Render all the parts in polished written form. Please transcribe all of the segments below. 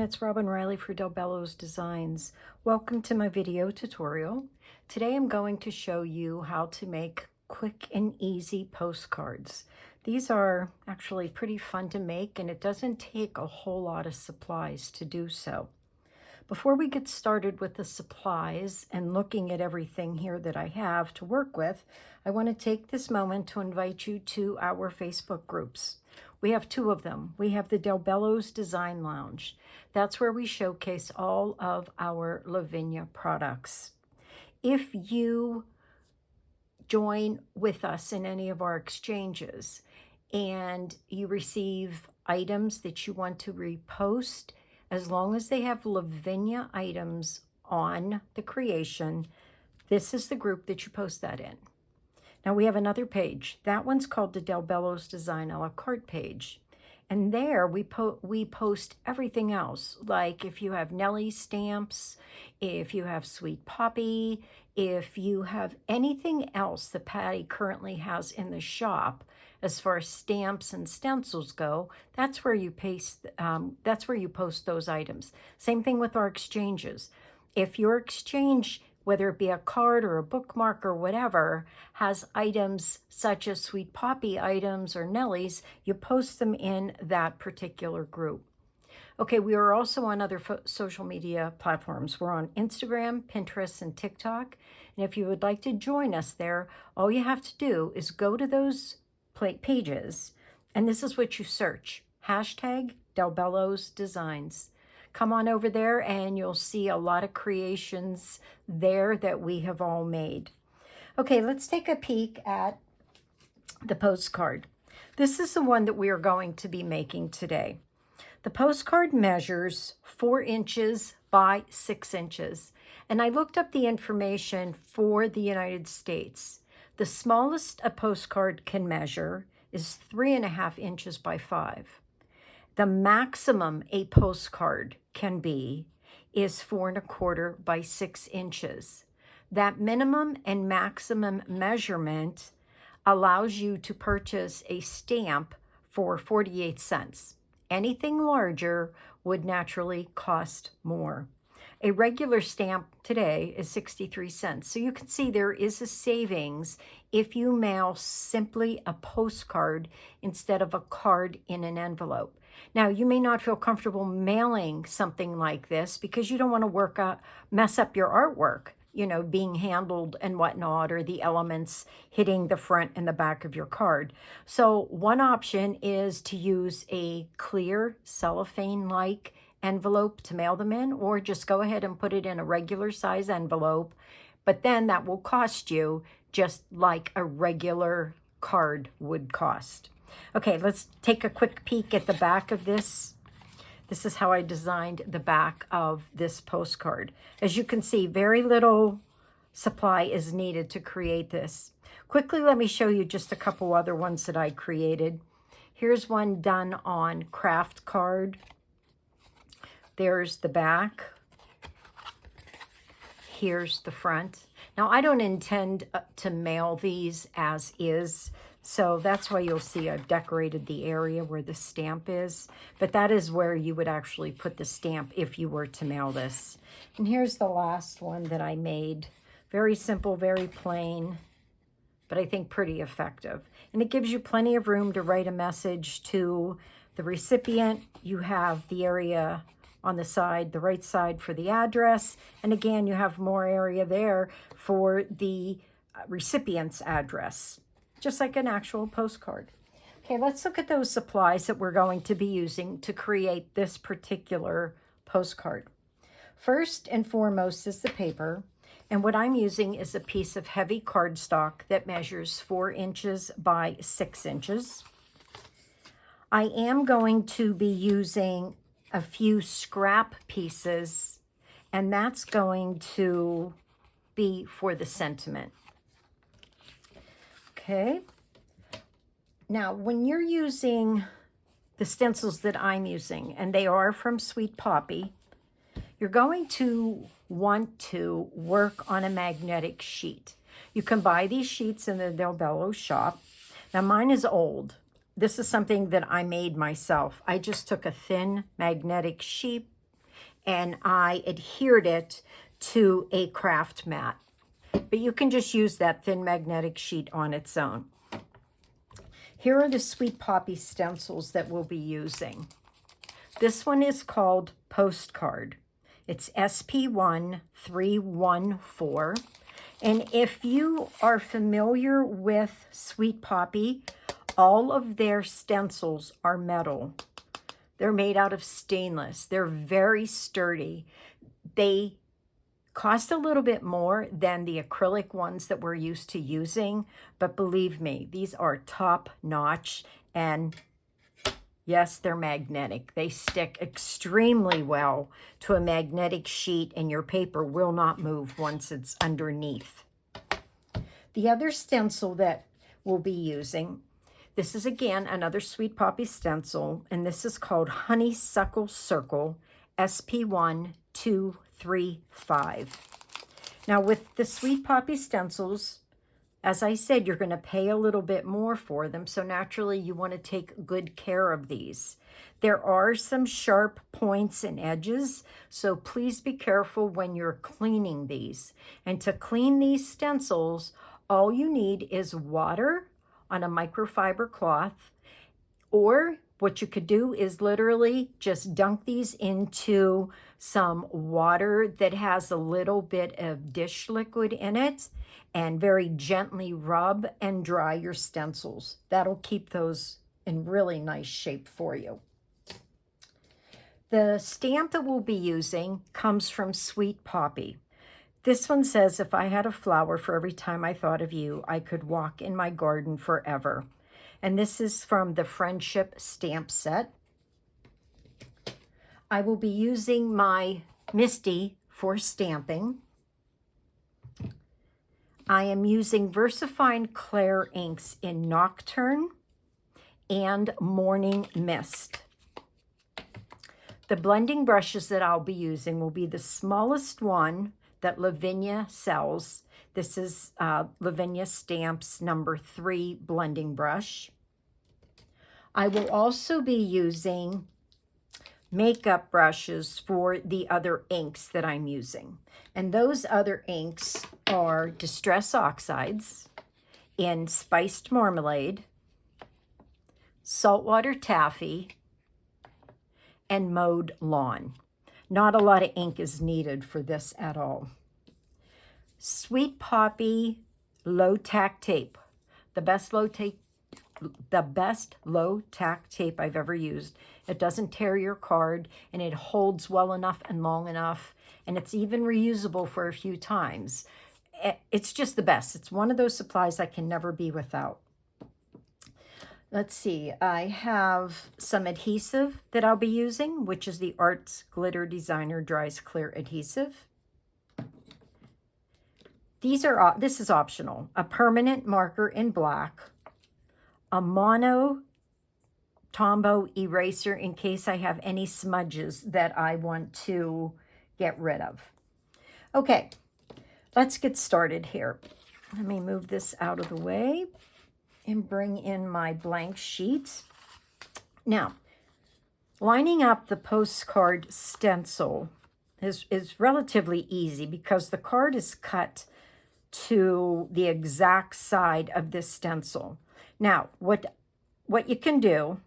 everyone, it's Robin Riley for Bello's Designs. Welcome to my video tutorial. Today I'm going to show you how to make quick and easy postcards. These are actually pretty fun to make, and it doesn't take a whole lot of supplies to do so. Before we get started with the supplies and looking at everything here that I have to work with, I want to take this moment to invite you to our Facebook groups. We have two of them. We have the Bello's Design Lounge. That's where we showcase all of our Lavinia products. If you join with us in any of our exchanges and you receive items that you want to repost, as long as they have Lavinia items on the creation, this is the group that you post that in. Now we have another page. That one's called the Bello's Design a la carte page. And there we post everything else, like if you have Nellie stamps, if you have Sweet Poppy, if you have anything else that Patty currently has in the shop as far as stamps and stencils go, that's where you post those items. Same thing with our exchanges. If your exchange, whether it be a card or a bookmark or whatever, has items such as Sweet Poppy items or Nellie's, you post them in that particular group. Okay, we are also on other social media platforms. We're on Instagram, Pinterest, and TikTok. And if you would like to join us there, all you have to do is go to those pages, and this is what you search. Hashtag Bello's Designs. Come on over there and you'll see a lot of creations there that we have all made. Okay, let's take a peek at the postcard. This is the one that we are going to be making today. The postcard measures 4 inches by 6 inches. And I looked up the information for the United States. The smallest a postcard can measure is 3.5 inches by 5. The maximum a postcard can be is 4.25 by 6 inches. That minimum and maximum measurement allows you to purchase a stamp for 48 cents. Anything larger would naturally cost more. A regular stamp today is 63 cents. So you can see there is a savings if you mail simply a postcard instead of a card in an envelope. Now, you may not feel comfortable mailing something like this because you don't want to mess up your artwork, being handled and whatnot, or the elements hitting the front and the back of your card. So one option is to use a clear cellophane-like envelope to mail them in, or just go ahead and put it in a regular size envelope, but then that will cost you just like a regular card would cost. Okay, let's take a quick peek at the back of this. This is how I designed the back of this postcard. As you can see, very little supply is needed to create this. Quickly, let me show you just a couple other ones that I created. Here's one done on craft card. There's the back. Here's the front. Now, I don't intend to mail these as is, so that's why you'll see I've decorated the area where the stamp is, but that is where you would actually put the stamp if you were to mail this. And here's the last one that I made. Very simple, very plain, but I think pretty effective. And it gives you plenty of room to write a message to the recipient. You have the area on the side, the right side, for the address. And again, you have more area there for the recipient's address, just like an actual postcard. Okay, let's look at those supplies that we're going to be using to create this particular postcard. First and foremost is the paper. And what I'm using is a piece of heavy cardstock that measures 4 inches by 6 inches. I am going to be using a few scrap pieces, and that's going to be for the sentiment. Okay. Now, when you're using the stencils that I'm using, and they are from Sweet Poppy, you're going to want to work on a magnetic sheet. You can buy these sheets in the Bello shop. Now, mine is old. This is something that I made myself. I just took a thin magnetic sheet and I adhered it to a craft mat. But you can just use that thin magnetic sheet on its own. Here are the Sweet Poppy stencils that we'll be using. This one is called Postcard. It's SP1314. And if you are familiar with Sweet Poppy, all of their stencils are metal. They're made out of stainless. They're very sturdy. They cost a little bit more than the acrylic ones that we're used to using, but believe me, these are top notch, and yes, they're magnetic. They stick extremely well to a magnetic sheet, and your paper will not move once it's underneath. The other stencil that we'll be using, this is again another Sweet Poppy stencil, and this is called Honeysuckle Circle SP1235. Now with the Sweet Poppy stencils, as I said, you're going to pay a little bit more for them, so naturally you want to take good care of these. There are some sharp points and edges, so please be careful when you're cleaning these. And to clean these stencils, all you need is water on a microfiber cloth, or what you could do is literally just dunk these into some water that has a little bit of dish liquid in it and very gently rub and dry your stencils. That'll keep those in really nice shape for you. The stamp that we'll be using comes from Sweet Poppy. This one says, if I had a flower for every time I thought of you, I could walk in my garden forever. And this is from the Friendship stamp set. I will be using my Misty for stamping. I am using VersaFine Clair inks in Nocturne and Morning Mist. The blending brushes that I'll be using will be the smallest one that Lavinia sells. This is Lavinia Stamps number 3 blending brush. I will also be using makeup brushes for the other inks that I'm using. And those other inks are Distress Oxides in Spiced Marmalade, Saltwater Taffy, and Mowed Lawn. Not a lot of ink is needed for this at all. Sweet Poppy low tack tape, the best low tack tape I've ever used. It doesn't tear your card, and it holds well enough and long enough, and it's even reusable for a few times. It's just the best. It's one of those supplies I can never be without. Let's see, I have some adhesive that I'll be using, which is the Arts Glitter Designer Dries Clear Adhesive. This is optional. A permanent marker in black, a mono Tombow eraser in case I have any smudges that I want to get rid of. Okay, let's get started here. Let me move this out of the way and bring in my blank sheet. Now, lining up the postcard stencil is relatively easy because the card is cut to the exact side of this stencil. Now, what you can do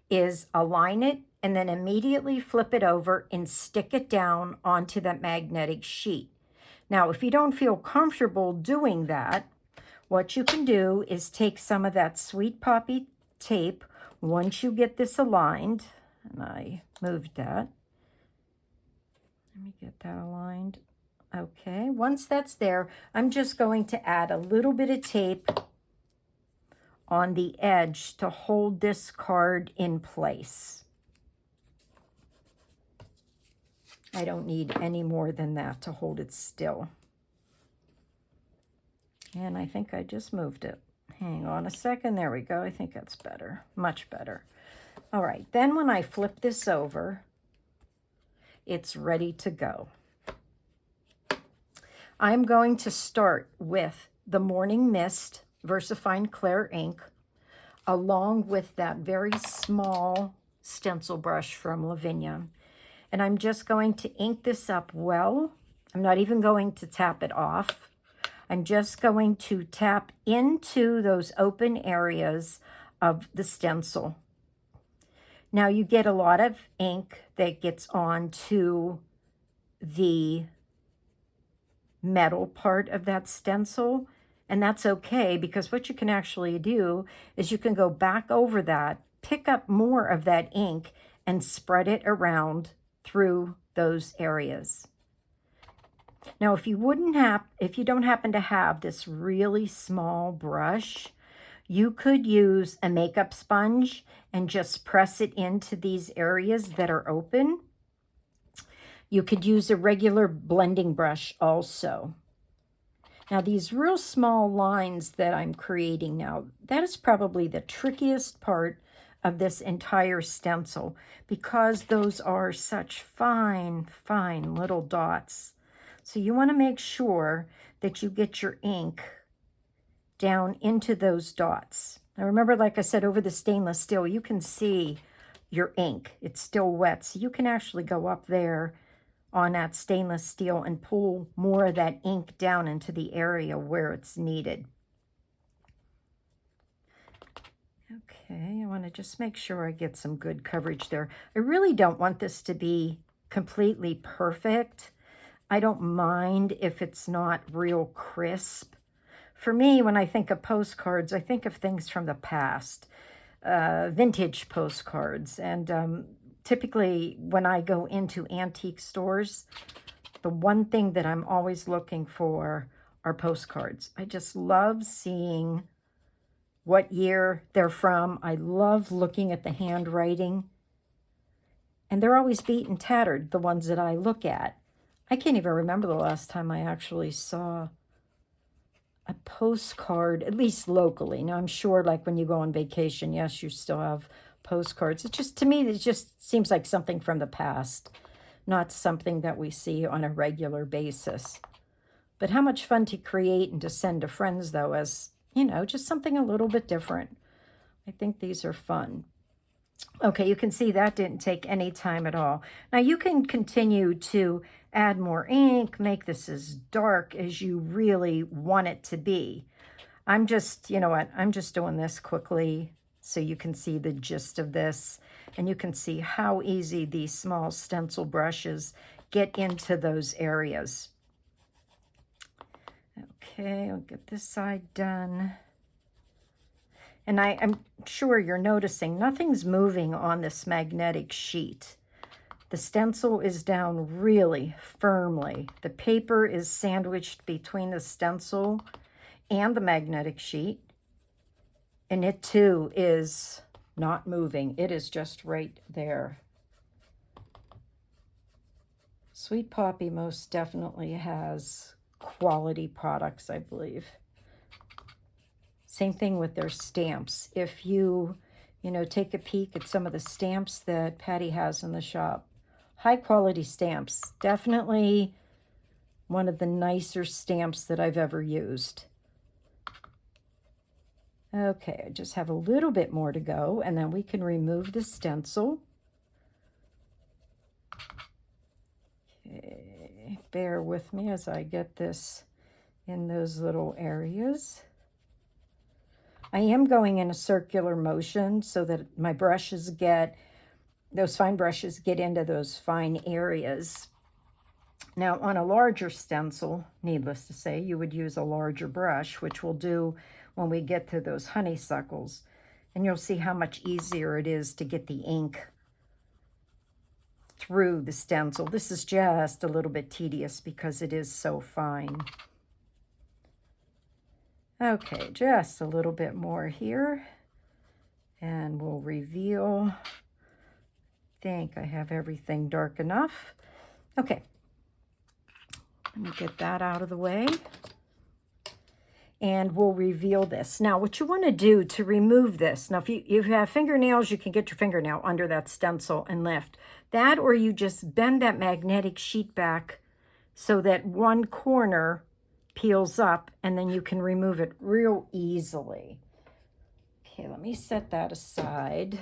is align it and then immediately flip it over and stick it down onto that magnetic sheet. Now, if you don't feel comfortable doing that, what you can do is take some of that Sweet Poppy tape once you get this aligned, and I moved that. Let me get that aligned. Okay, once that's there, I'm just going to add a little bit of tape on the edge to hold this card in place. I don't need any more than that to hold it still. And I think I just moved it. Hang on a second. There we go. I think that's better. Much better. All right. Then when I flip this over, it's ready to go. I'm going to start with the Morning Mist VersaFine Clair ink, along with that very small stencil brush from Lavinia. And I'm just going to ink this up well. I'm not even going to tap it off. I'm just going to tap into those open areas of the stencil. Now you get a lot of ink that gets onto the metal part of that stencil, and that's okay, because what you can actually do is you can go back over that, pick up more of that ink, and spread it around through those areas. Now, if you don't happen to have this really small brush, you could use a makeup sponge and just press it into these areas that are open. You could use a regular blending brush also. Now, these real small lines that I'm creating now, that is probably the trickiest part of this entire stencil, because those are such fine, fine little dots. So you want to make sure that you get your ink down into those dots. Now remember, like I said, over the stainless steel, you can see your ink. It's still wet, so you can actually go up there on that stainless steel and pull more of that ink down into the area where it's needed. Okay, I want to just make sure I get some good coverage there. I really don't want this to be completely perfect. I don't mind if it's not real crisp. For me, when I think of postcards, I think of things from the past, vintage postcards. And typically, when I go into antique stores, the one thing that I'm always looking for are postcards. I just love seeing what year they're from. I love looking at the handwriting. And they're always beat and tattered, the ones that I look at. I can't even remember the last time I actually saw a postcard, at least locally. Now, I'm sure, like, when you go on vacation, yes, you still have postcards. It's just, to me, it just seems like something from the past, not something that we see on a regular basis. But how much fun to create and to send to friends, though, as, you know, just something a little bit different. I think these are fun. Okay, you can see that didn't take any time at all. Now you can continue to add more ink, make this as dark as you really want it to be. I'm just, you know what, I'm just doing this quickly so you can see the gist of this, and you can see how easy these small stencil brushes get into those areas. Okay, I'll get this side done. And I'm sure you're noticing nothing's moving on this magnetic sheet. The stencil is down really firmly. The paper is sandwiched between the stencil and the magnetic sheet. And it too is not moving. It is just right there. Sweet Poppy most definitely has quality products, I believe. Same thing with their stamps. If you take a peek at some of the stamps that Patty has in the shop, high quality stamps. Definitely one of the nicer stamps that I've ever used. Okay, I just have a little bit more to go, and then we can remove the stencil. Okay, bear with me as I get this in those little areas. I am going in a circular motion so that my brushes those fine brushes get into those fine areas. Now, on a larger stencil, needless to say, you would use a larger brush, which we'll do when we get to those honeysuckles. And you'll see how much easier it is to get the ink through the stencil. This is just a little bit tedious because it is so fine. Okay, just a little bit more here, and we'll reveal. I think I have everything dark enough. Okay, let me get that out of the way, and we'll reveal this. Now, what you want to do to remove this, now if you have fingernails, you can get your fingernail under that stencil and lift. That, or you just bend that magnetic sheet back so that one corner peels up, and then you can remove it real easily. Okay, let me set that aside.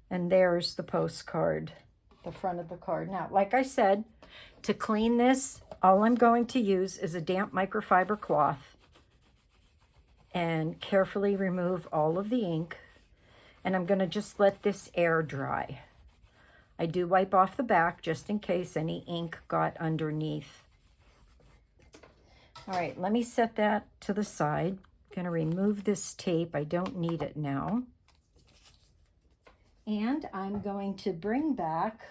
And there's the postcard, the front of the card. Now, like I said, to clean this, all I'm going to use is a damp microfiber cloth and carefully remove all of the ink. And I'm going to just let this air dry. I do wipe off the back just in case any ink got underneath. All right, let me set that to the side. I'm going to remove this tape. I don't need it now. And I'm going to bring back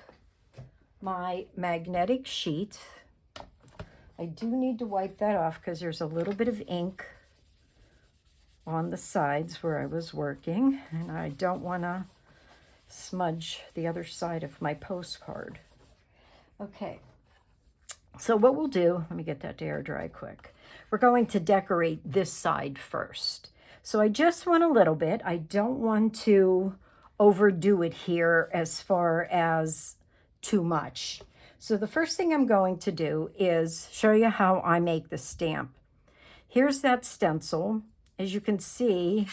my magnetic sheet. I do need to wipe that off because there's a little bit of ink on the sides where I was working, and I don't want to smudge the other side of my postcard. Okay, so what we'll do, let me get that to air dry quick. We're going to decorate this side first. So I just want a little bit. I don't want to overdo it here as far as too much. So the first thing I'm going to do is show you how I make the stamp. Here's that stencil. As you can see,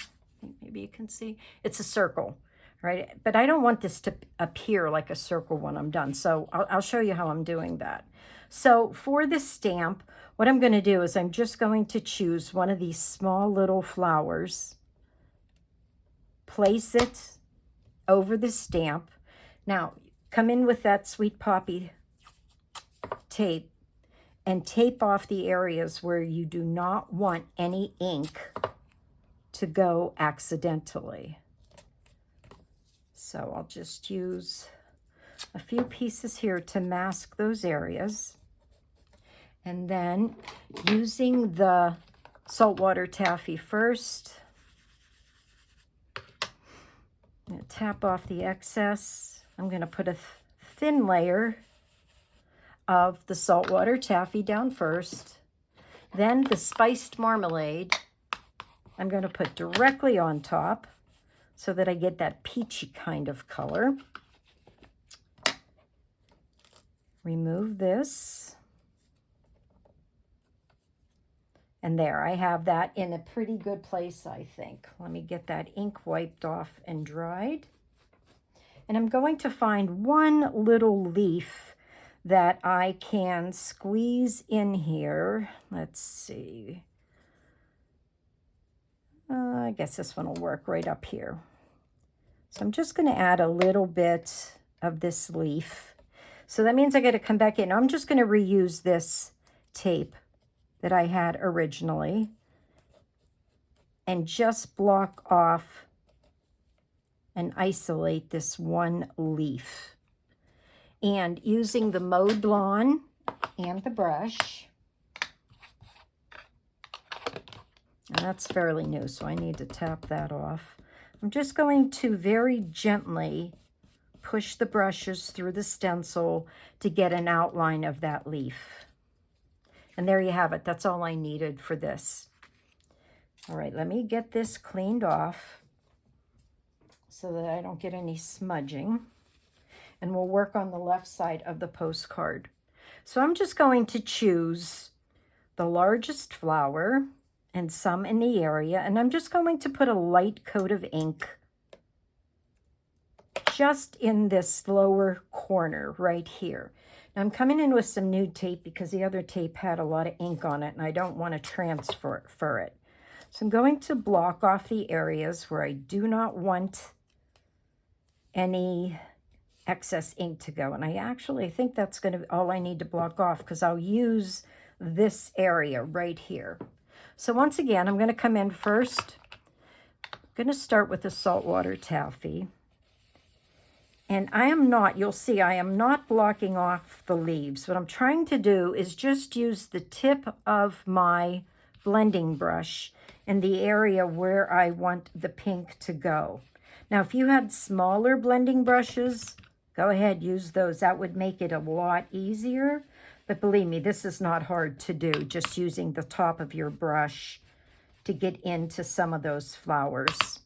maybe you can see, it's a circle, right? But I don't want this to appear like a circle when I'm done. So I'll show you how I'm doing that. So for this stamp, what I'm going to do is I'm just going to choose one of these small little flowers, place it over the stamp. Now, come in with that Sweet Poppy tape and tape off the areas where you do not want any ink to go accidentally. So I'll just use a few pieces here to mask those areas. And then using the saltwater taffy first, I'm going to tap off the excess. I'm going to put a thin layer of the saltwater taffy down first. Then the spiced marmalade I'm going to put directly on top so that I get that peachy kind of color. Remove this. And there, I have that in a pretty good place, I think. Let me get that ink wiped off and dried. And I'm going to find one little leaf that I can squeeze in here. Let's see. I guess this one will work right up here. So I'm just going to add a little bit of this leaf. So that means I got to come back in. I'm just going to reuse this tape that I had originally and just block off and isolate this one leaf. And using the Mowed Lawn and the brush, and that's fairly new, so I need to tap that off. I'm just going to very gently push the brushes through the stencil to get an outline of that leaf. And there you have it. That's all I needed for this. All right, let me get this cleaned off so that I don't get any smudging. And we'll work on the left side of the postcard. So I'm just going to choose the largest flower and some in the area, and I'm just going to put a light coat of ink just in this lower corner right here. Now I'm coming in with some nude tape because the other tape had a lot of ink on it and I don't want to transfer it. So I'm going to block off the areas where I do not want any excess ink to go. And I actually think that's going to be all I need to block off because I'll use this area right here. So once again, I'm going to come in first. I'm going to start with the saltwater taffy. And I am not, you'll see, I am not blocking off the leaves. What I'm trying to do is just use the tip of my blending brush in the area where I want the pink to go. Now, if you had smaller blending brushes, go ahead, use those. That would make it a lot easier. But believe me, this is not hard to do, just using the top of your brush to get into some of those flowers.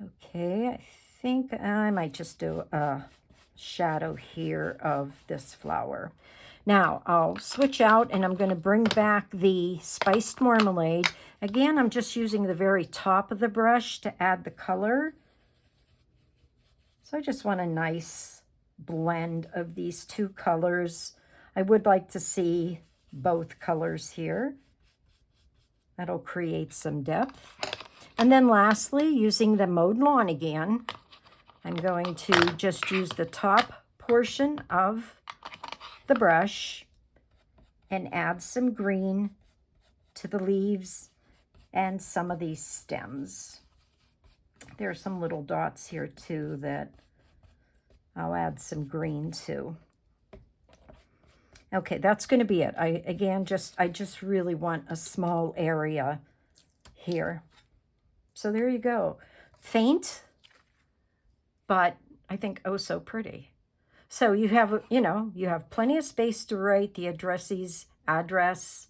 Okay, I think I might just do a shadow here of this flower. Now I'll switch out and I'm going to bring back the spiced marmalade. Again, I'm just using the very top of the brush to add the color. So I just want a nice blend of these two colors. I would like to see both colors here. That'll create some depth. And then lastly, using the Mowed Lawn again, I'm going to just use the top portion of the brush and add some green to the leaves and some of these stems. There are some little dots here too that I'll add some green to. Okay, that's going to be it. I just really want a small area here. So there you go. Faint, but I think oh so pretty. So you have, you have plenty of space to write the addressee's address,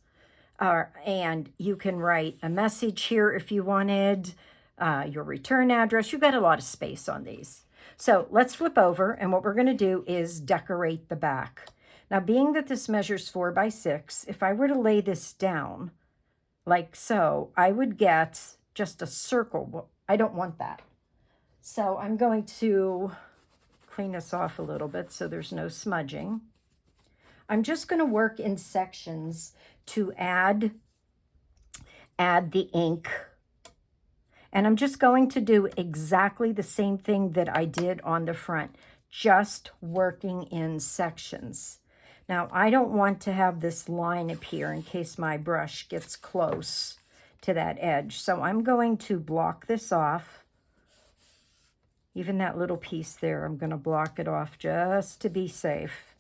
and you can write a message here if you wanted, your return address. You've got a lot of space on these. So let's flip over, and what we're going to do is decorate the back. Now, being that this measures 4 by 6, if I were to lay this down like so, I would get just a circle. Well, I don't want that. So I'm going to clean this off a little bit so there's no smudging. I'm just going to work in sections to add the ink. And I'm just going to do exactly the same thing that I did on the front, just working in sections. Now, I don't want to have this line appear in case my brush gets close to that edge. So I'm going to block this off. Even that little piece there, I'm going to block it off just to be safe.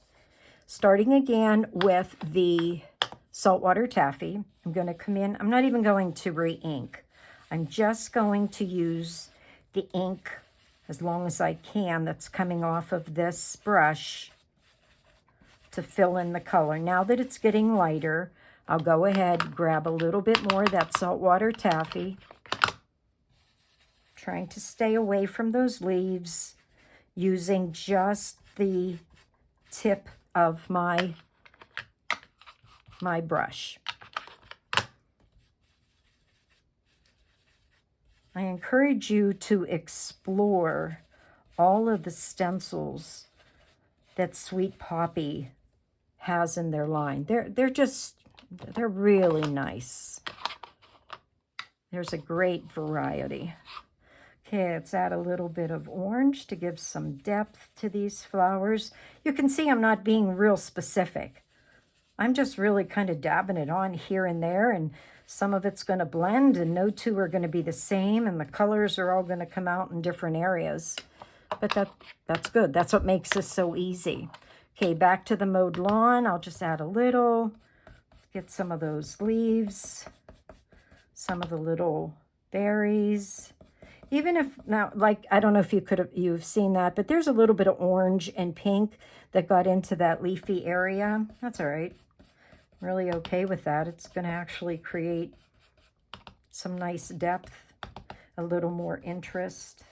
Starting again with the saltwater taffy, I'm going to come in. I'm not even going to re-ink. I'm just going to use the ink as long as I can that's coming off of this brush to fill in the color. Now that it's getting lighter, I'll go ahead, grab a little bit more of that saltwater taffy, trying to stay away from those leaves, using just the tip of my brush. I encourage you to explore all of the stencils that Sweet Poppy has in their line. They're really nice. There's a great variety. Okay, let's add a little bit of orange to give some depth to these flowers. You can see I'm not being real specific. I'm just really kind of dabbing it on here and there, and some of it's going to blend, and no two are going to be the same, and the colors are all going to come out in different areas. But that's good. That's what makes this so easy. Okay, back to the Mowed Lawn. I'll just add a little. Get some of those leaves, some of the little berries. Even if, now, like, I don't know if you've seen that, but there's a little bit of orange and pink that got into that leafy area. That's all right. Really okay with that. It's going to actually create some nice depth, a little more interest.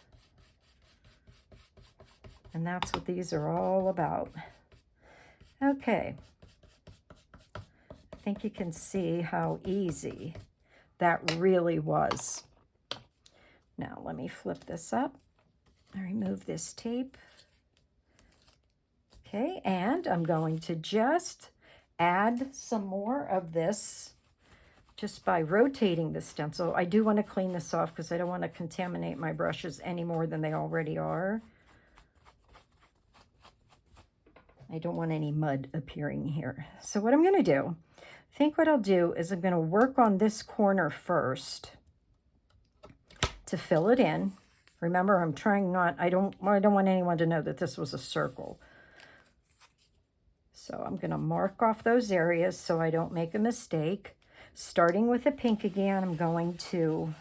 And that's what these are all about. Okay. I think you can see how easy that really was. Now, let me flip this up. I remove this tape. Okay, and I'm going to just add some more of this just by rotating the stencil. I do want to clean this off because I don't want to contaminate my brushes any more than they already are. I don't want any mud appearing here. So what I'm going to do, I think what I'll do is I'm going to work on this corner first to fill it in. Remember, I'm trying not, I don't want anyone to know that this was a circle. So I'm going to mark off those areas so I don't make a mistake. Starting with the pink again, I'm going to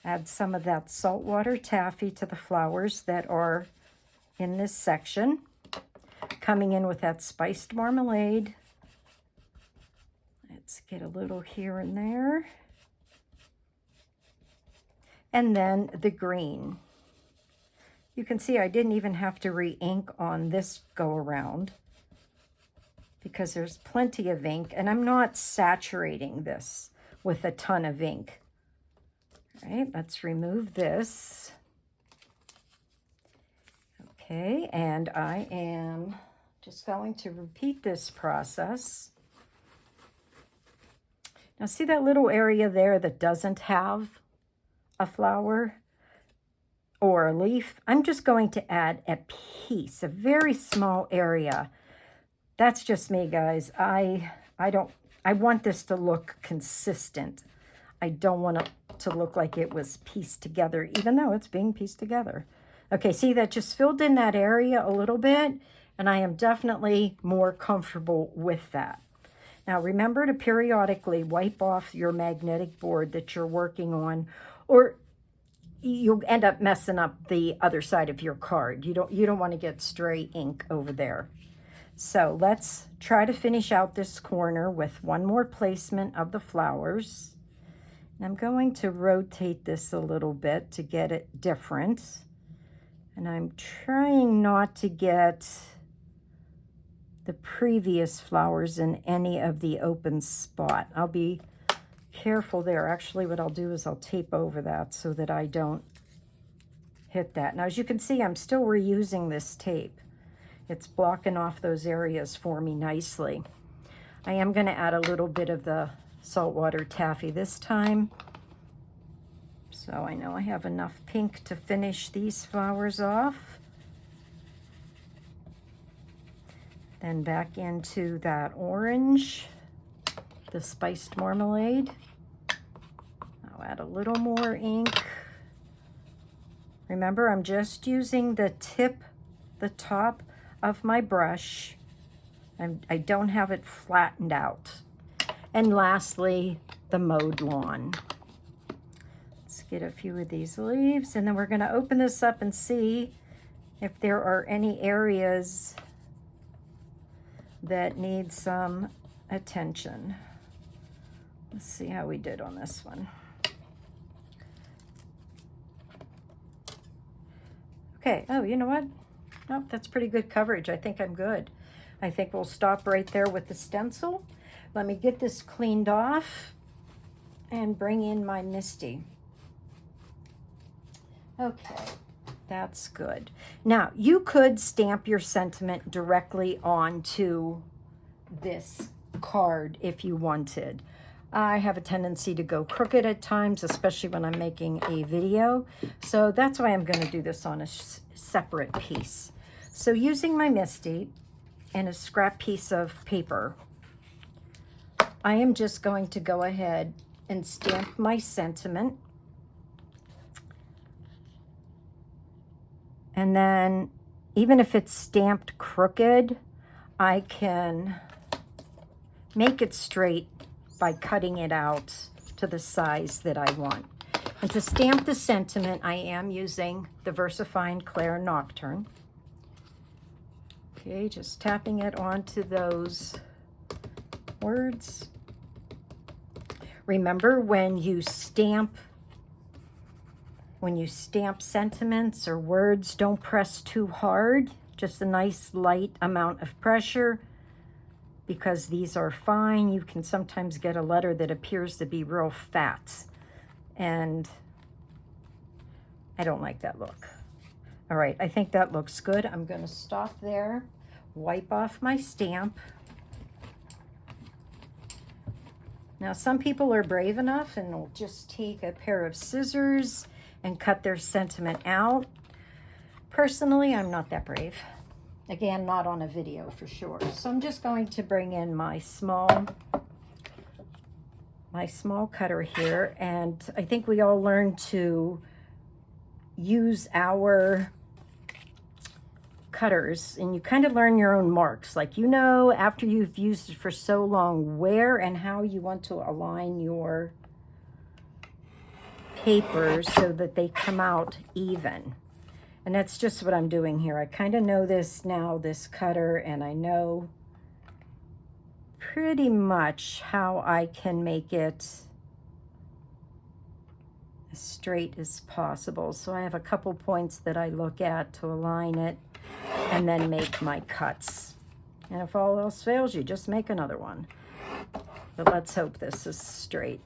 add some of that saltwater taffy to the flowers that are in this section. Coming in with that spiced marmalade. Let's get a little here and there. And then the green. You can see I didn't even have to re-ink on this go around. because there's plenty of ink, and I'm not saturating this with a ton of ink. All right, let's remove this. Okay, and I am just going to repeat this process. Now see that little area there that doesn't have a flower or a leaf? I'm just going to add a piece, a very small area. That's just me, guys. I want this to look consistent. I don't want it to look like it was pieced together, even though it's being pieced together. Okay, see, that just filled in that area a little bit, and I am definitely more comfortable with that. Now, remember to periodically wipe off your magnetic board that you're working on, or you'll end up messing up the other side of your card. You don't want to get stray ink over there. So let's try to finish out this corner with one more placement of the flowers. And I'm going to rotate this a little bit to get it different. And I'm trying not to get the previous flowers in any of the open spot. I'll be careful there. Actually, what I'll do is I'll tape over that so that I don't hit that. Now, as you can see, I'm still reusing this tape. It's blocking off those areas for me nicely. I am going to add a little bit of the saltwater taffy this time. So I know I have enough pink to finish these flowers off. Then back into that orange, the spiced marmalade. I'll add a little more ink. Remember, I'm just using the top of my brush, and I don't have it flattened out. And lastly, the mowed lawn. Let's get a few of these leaves, and then we're going to open this up and see if there are any areas that need some attention. Let's see how we did on this one. Okay, oh, you know what? Nope, that's pretty good coverage. I think I'm good. I think we'll stop right there with the stencil. Let me get this cleaned off and bring in my Misty. Okay, that's good. Now, you could stamp your sentiment directly onto this card if you wanted. I have a tendency to go crooked at times, especially when I'm making a video. So that's why I'm going to do this on a separate piece. So using my Misty and a scrap piece of paper, I am just going to go ahead and stamp my sentiment. And then even if it's stamped crooked, I can make it straight by cutting it out to the size that I want. And to stamp the sentiment, I am using the VersaFine Clair Nocturne. Okay, just tapping it onto those words. Remember, when you stamp sentiments or words, don't press too hard, just a nice light amount of pressure, because these are fine. You can sometimes get a letter that appears to be real fat, and I don't like that look. All right, I think that looks good. I'm going to stop there, wipe off my stamp. Now, some people are brave enough and will just take a pair of scissors and cut their sentiment out. Personally, I'm not that brave. Again, not on a video for sure. So I'm just going to bring in my small cutter here, and I think we all learned to use our cutters, and you kind of learn your own marks. Like, you know, after you've used it for so long, where and how you want to align your papers so that they come out even. And that's just what I'm doing here. I kind of know this now, this cutter, and I know pretty much how I can make it as straight as possible. So I have a couple points that I look at to align it and then make my cuts. And if all else fails, you just make another one. But let's hope this is straight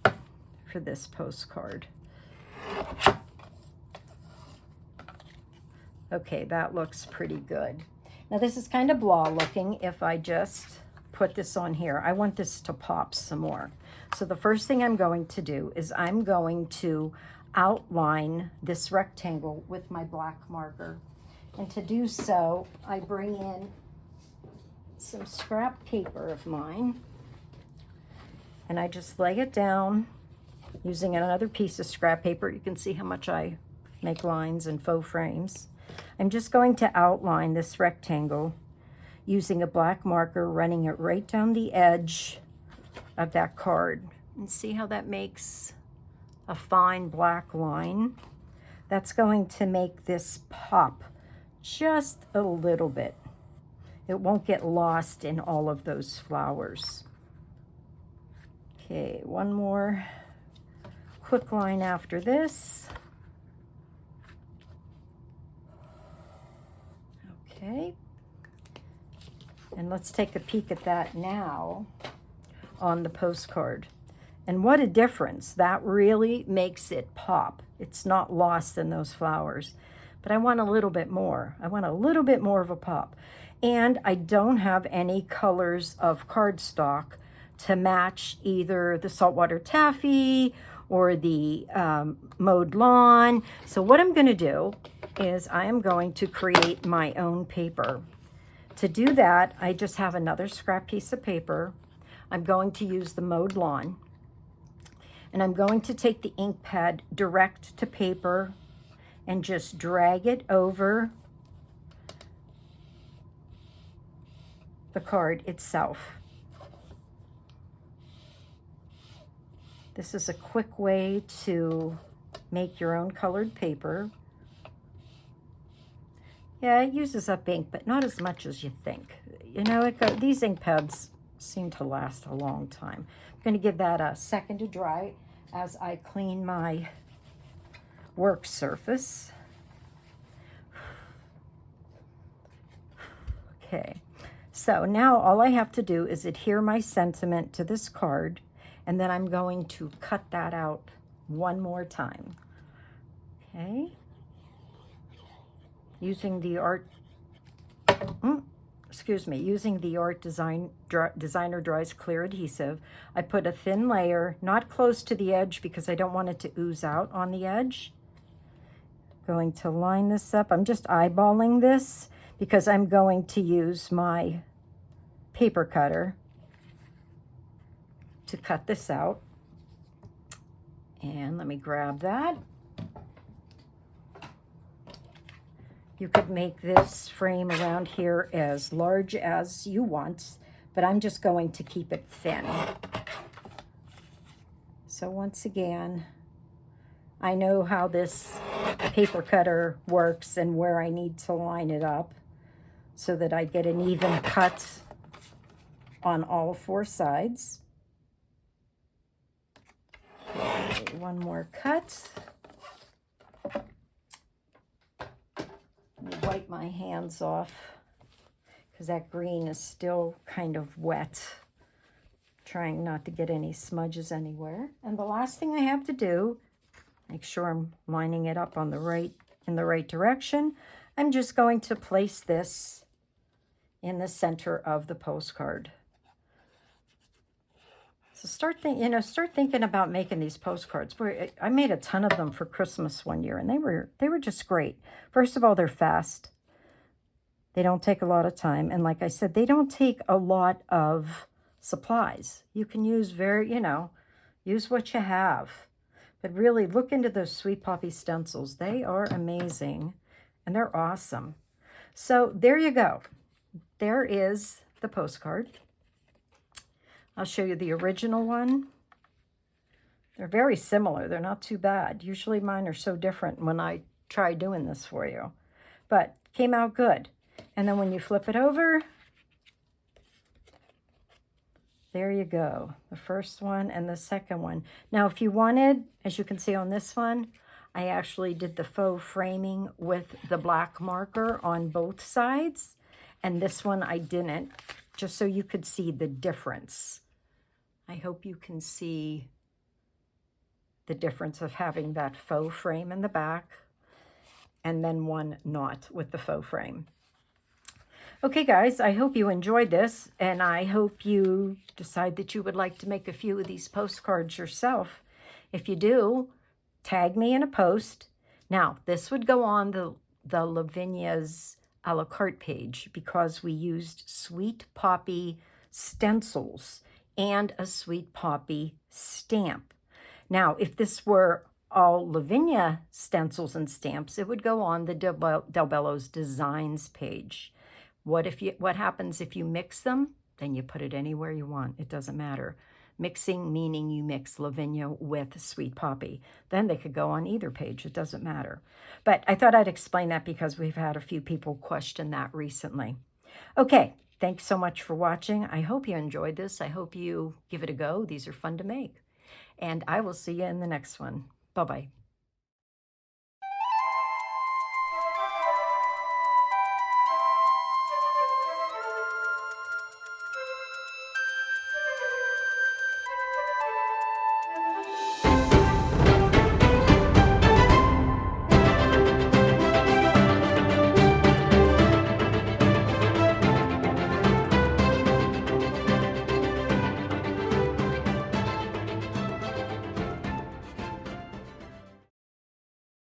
for this postcard. Okay, that looks pretty good. Now this is kind of blah looking if I just put this on here. I want this to pop some more. So the first thing I'm going to do is I'm going to outline this rectangle with my black marker. And to do so, I bring in some scrap paper of mine and I just lay it down using another piece of scrap paper. You can see how much I make lines and faux frames. I'm just going to outline this rectangle using a black marker, running it right down the edge of that card. And see how that makes a fine black line? That's going to make this pop just a little bit. It won't get lost in all of those flowers. Okay, one more quick line after this. Okay, and let's take a peek at that now on the postcard. And what a difference. That really makes it pop. It's not lost in those flowers. But I want a little bit more. I want a little bit more of a pop. And I don't have any colors of cardstock to match either the saltwater taffy or the mowed lawn. So what I'm going to do is I am going to create my own paper. To do that, I just have another scrap piece of paper. I'm going to use the mowed lawn. And I'm going to take the ink pad direct to paper and just drag it over the card itself. This is a quick way to make your own colored paper. Yeah, it uses up ink, but not as much as you think. You know, these ink pads seem to last a long time. I'm going to give that a second to dry as I clean my work surface. Okay, so now all I have to do is adhere my sentiment to this card, and then I'm going to cut that out one more time. Okay, using the art, using the Art Designer Dries Clear adhesive, I put a thin layer, not close to the edge because I don't want it to ooze out on the edge. Going to line this up. I'm just eyeballing this because I'm going to use my paper cutter to cut this out. And let me grab that. You could make this frame around here as large as you want, but I'm just going to keep it thin. So once again, I know how this paper cutter works and where I need to line it up so that I get an even cut on all four sides. Okay, one more cut. Let me wipe my hands off because that green is still kind of wet. Trying not to get any smudges anywhere. And the last thing I have to do, make sure I'm lining it up on in the right direction. I'm just going to place this in the center of the postcard. So start thinking about making these postcards. I made a ton of them for Christmas one year, and they were just great. First of all, they're fast. They don't take a lot of time, and like I said, they don't take a lot of supplies. You can use use what you have. But really, look into those Sweet Poppy stencils. They are amazing, and they're awesome. So there you go. There is the postcard. I'll show you the original one. They're very similar. They're not too bad. Usually mine are so different when I try doing this for you. But came out good. And then when you flip it over, there you go. The first one and the second one. Now, if you wanted, as you can see on this one, I actually did the faux framing with the black marker on both sides. And this one I didn't. just so you could see the difference. I hope you can see the difference of having that faux frame in the back and then one not with the faux frame. Okay, guys, I hope you enjoyed this, and I hope you decide that you would like to make a few of these postcards yourself. If you do, tag me in a post. Now, this would go on the Lavinia's a la carte page because we used Sweet Poppy stencils and a Sweet Poppy stamp. Now, if this were all Lavinia stencils and stamps, it would go on the Del Bello's Designs page. What happens if you mix them? Then you put it anywhere you want. It doesn't matter. Mixing meaning you mix Lavinia with Sweet Poppy. Then they could go on either page. It doesn't matter. But I thought I'd explain that because we've had a few people question that recently. Okay, thanks so much for watching. I hope you enjoyed this. I hope you give it a go. These are fun to make. And I will see you in the next one. Bye-bye.